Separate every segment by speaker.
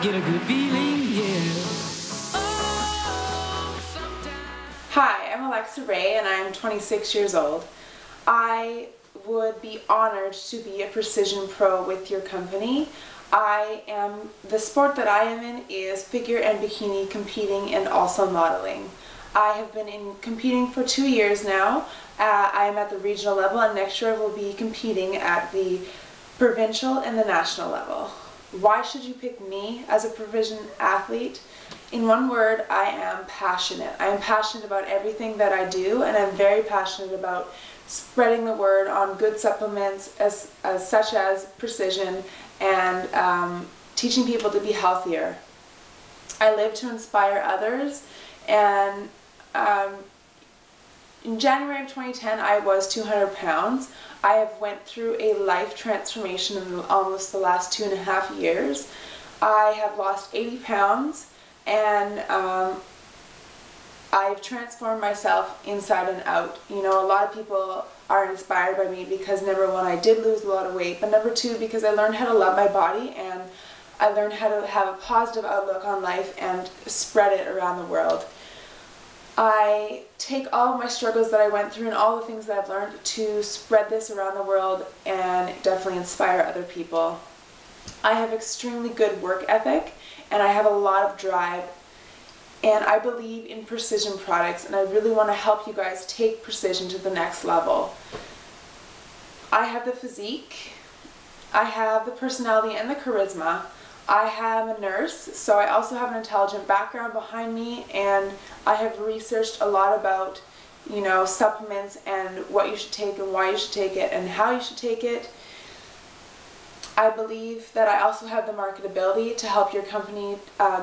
Speaker 1: get a good feeling, yeah.
Speaker 2: Hi, I'm Alexa Ray and I'm 26 years old. I would be honored to be a Precision Pro with your company. The sport that I am in is figure and bikini competing and also modeling. I have been competing for 2 years now. I am at the regional level, and next year I will be competing at the provincial and the national level. Why should you pick me as a provision athlete? In one word, I am passionate. I am passionate about everything that I do, and I'm very passionate about spreading the word on good supplements such as Precision and teaching people to be healthier. I live to inspire others, and in January of 2010 I was 200 pounds. I have went through a life transformation in almost the last 2.5 years. I have lost 80 pounds and I've transformed myself inside and out. You know, a lot of people are inspired by me because number one, I did lose a lot of weight, but number two, because I learned how to love my body and I learned how to have a positive outlook on life and spread it around the world. I take all of my struggles that I went through and all the things that I've learned to spread this around the world and definitely inspire other people. I have extremely good work ethic and I have a lot of drive, and I believe in precision products, and I really want to help you guys take precision to the next level. I have the physique, I have the personality and the charisma. I am a nurse, so I also have an intelligent background behind me, and I have researched a lot about, you know, supplements and what you should take and why you should take it and how you should take it. I believe that I also have the marketability to help your company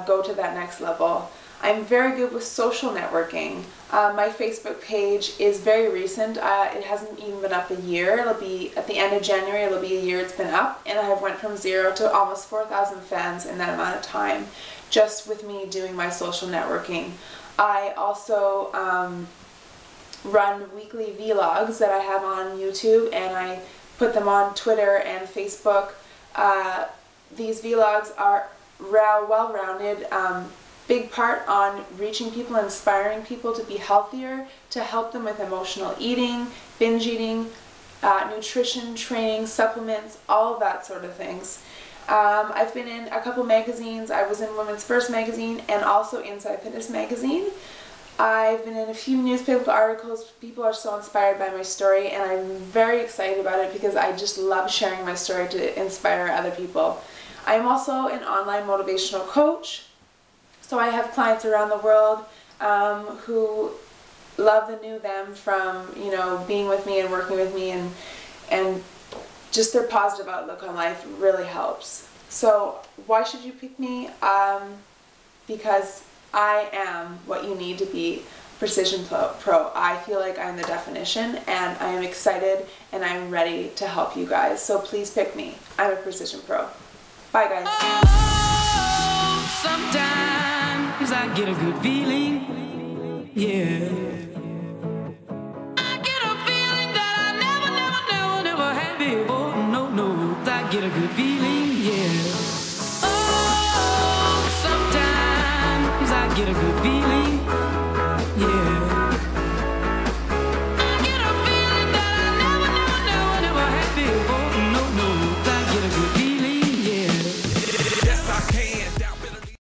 Speaker 2: go to that next level. I'm very good with social networking. My Facebook page is very recent. It hasn't even been up a year. It'll be at the end of January, it'll be a year it's been up, and I have went from 0 to almost 4,000 fans in that amount of time, just with me doing my social networking. I also run weekly vlogs that I have on YouTube, and I put them on Twitter and Facebook. These vlogs are well-rounded. Big part on reaching people, inspiring people to be healthier, to help them with emotional eating, binge eating, nutrition, training, supplements, all of that sort of things. I've been in a couple magazines. I was in Women's First magazine and also Inside Fitness magazine. I've been in a few newspaper articles. People are so inspired by my story, and I'm very excited about it because I just love sharing my story to inspire other people. I am also an online motivational coach. So I have clients around the world who love the new them from, you know, being with me and working with me, and just their positive outlook on life really helps. So why should you pick me? Because I am what you need to be Precision Pro. I feel like I'm the definition, and I am excited and I'm ready to help you guys. So please pick me. I'm a Precision Pro. Bye guys.
Speaker 1: Sometimes I get a good feeling, yeah. I get a feeling that I never had before. No, I get a good feeling, yeah. Oh, sometimes I get a good feeling.